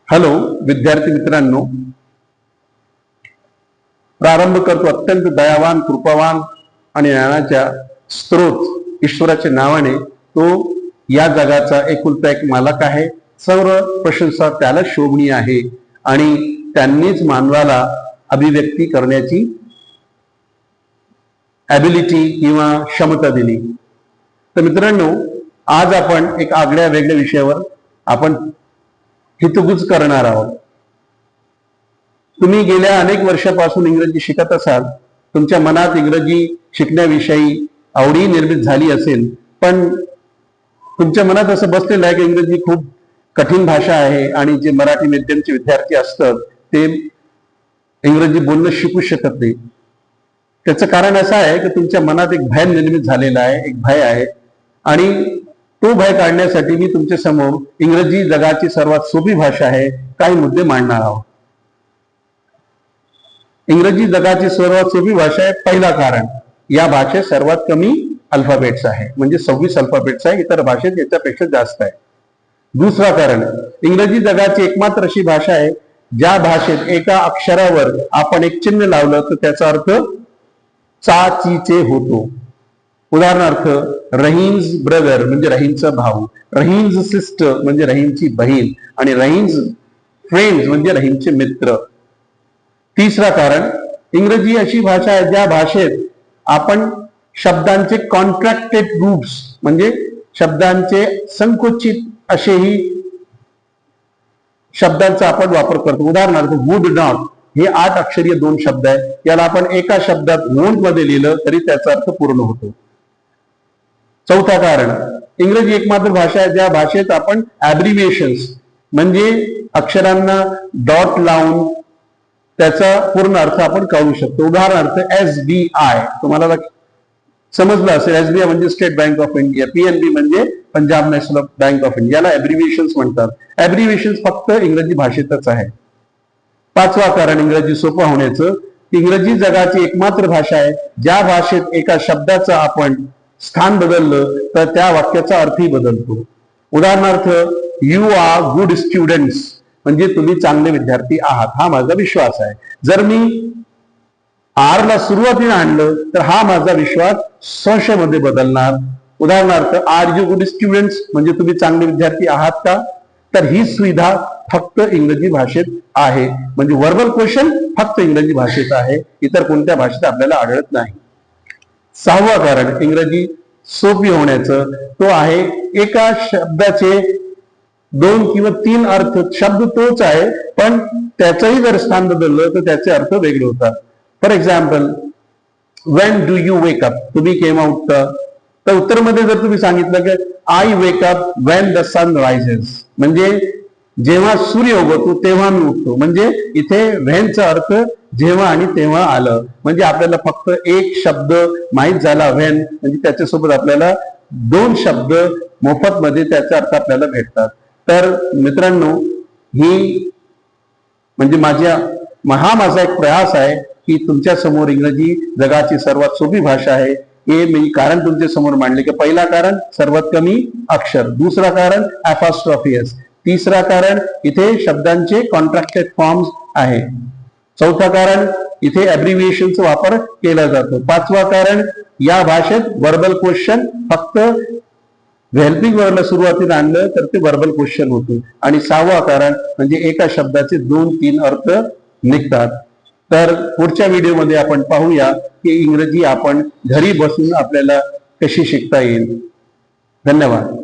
Hello विद्यार्थी मित्रांनो, प्रारंभ करतो अत्यंत दयावान, कृपावान आणि ज्ञानाच्या स्त्रोत ईश्वराच्या नावाने। तो या जगाचा एकुलता एक मालक आहे। सर्व प्रशंसा त्याला शोभनीय आहे आणि त्यांनीच मानवाला अभिव्यक्ती करण्याची ॲबिलिटी किंवा क्षमता दिली। तर मित्रांनो, आज आपण एक आगळ्या वेगळ्या विषयावर आपण हितगुज करणार आहोत। तुम्ही गेल्या अनेक वर्षापासून इंग्रजी शिकत असाल, तुमच्या मनात इंग्रजी शिकण्याविषयी आवडी निर्मित झाली असेल, पण तुमच्या मनात असं बसलेलं आहे की इंग्रजी खूप कठीण भाषा आहे आणि जे मराठी माध्यमचे विद्यार्थी असतात ते इंग्रजी बोलणं शिकू शकत नाही। त्याचं कारण असं आहे की तुमच्या मनात एक भय निर्मित झालेला आहे, एक भय आहे, आणि तो भय काढण्यासाठी मी तुमच्या समोर इंग्रजी जगाची सर्वात सोपी भाषा आहे काही मुद्दे मांडणार आहोत। इंग्रजी जगाची सर्वात सोपी भाषा आहे। पहिला कारण, या भाषेत सर्वात कमी अल्फाबेट्स आहे, म्हणजे 26 अल्फाबेट्स आहे, इतर भाषेत याच्यापेक्षा जास्त आहे। दुसरा कारण, इंग्रजी जगाची एकमात्र अशी भाषा आहे ज्या भाषेत एका अक्षरावर आपण एक चिन्ह लावलं तर त्याचा अर्थ चा ची चे होतो। उदाहरणार्थ, रहीम्स ब्रदर म्हणजे रहीमचा भाऊ, रहीम्स सिस्टर म्हणजे रहीमची बहीण, आणि रहीम्स फ्रेंड्स म्हणजे रहीमचे मित्र। तिसरा कारण, इंग्रजी अशी भाषा आहे ज्या भाषेत आपण शब्दांचे कॉन्ट्रॅक्टेड रूट्स म्हणजे शब्दांचे संकुचित असेही शब्दांचा आपण वापर करतो। उदाहरणार्थ, वुड नॉट हे 8 अक्षरीय 2 शब्द आहे, याला आपण एका शब्दात वोंट मध्ये लिहिलं तरी त्याचा अर्थ पूर्ण होतो। चौथा कारण, इंग्रजी एकमात्र भाषा आहे ज्या भाषेत आपण ॲब्रिव्हिएशन्स म्हणजे अक्षरांना डॉट लावून त्याचा पूर्ण अर्थ आपण कळू शकतो। उदाहरणार्थ, SBI तुम्हाला समजलं असेल, SBI म्हणजे state bank of India, PNB म्हणजे Punjab national bank of India, याला ॲब्रिव्हिएशन्स म्हणतात। ॲब्रिव्हिएशन्स फक्त इंग्रजी भाषेतच आहे। पाचवा कारण इंग्रजी सोपं होण्याचं, इंग्रजी जगाची एकमात्र भाषा आहे ज्या भाषेत एका शब्दाचं आपण स्थान बदललं तर त्या वाक्याचा अर्थही बदलतो। उदाहरणार्थ, यू आर गुड स्टुडंट्स म्हणजे तुम्ही चांगले विद्यार्थी आहात, हा माझा विश्वास आहे। जर मी आर ला सुरुवातीला आणलं तर हा माझा विश्वास संशयामध्ये बदलणार। उदाहरणार्थ, आर यू गुड स्टुडंट्स म्हणजे तुम्ही चांगले विद्यार्थी आहात का, तर ही सुविधा फक्त इंग्रजी भाषेत आहे, म्हणजे वर्बल क्वेश्चन फक्त इंग्रजी भाषेत आहे, इतर कोणत्या भाषेत आपल्याला आढळत नाही। सहावा कारण इंग्रजी सोपी होण्याचं, तो आहे एका शब्दाचे 2 किंवा 3 अर्थ, शब्द तोच आहे पण त्याचंही जर स्थान बदललं तर त्याचे अर्थ वेगळे होतात। For example, when do you wake up तुम्ही केव्हा उठता, तर उत्तरमध्ये जर तुम्ही सांगितलं की I wake up when the sun rises म्हणजे जेव्हा सूर्य उगवतो तेव्हा मी उठतो, म्हणजे इथे व्हेनचा अर्थ जेव्हा आणि तेव्हा आलं, म्हणजे आपल्याला फक्त एक शब्द माहित झाला व्हेन, म्हणजे त्याच्यासोबत आपल्याला 2 शब्द मोफत मध्ये त्याचा अर्थ आपल्याला भेटतात। तर मित्रांनो, ही म्हणजे हा माझा एक प्रयास आहे की तुमच्या समोर इंग्रजी जगाची सर्वात सोपी भाषा आहे हे मी कारण तुमच्या समोर मांडले की पहिला कारण सर्वात कमी अक्षर, दुसरा कारण ॲपॉस्ट्रॉफियस, तिसरा कारण इथे शब्दांचे कॉन्ट्रॅक्टेड फॉर्म्स आहे, चौथा कारण इथे ॲब्रिव्हिएशनचा वापर केला जातो, पाचवा कारण या भाषेत वर्बल क्वेश्चन फक्त हेल्पिंग वर्बला सुरुवातीला आणलं तर ते वर्बल क्वेश्चन होतं, आणि सहावा कारण म्हणजे एका शब्दाचे 2-3 अर्थ निघतात। तर पुढच्या व्हिडिओमध्ये आपण पाहूया की इंग्रजी आपण घरी बसून आपल्याला कशी शिकता येईल। धन्यवाद।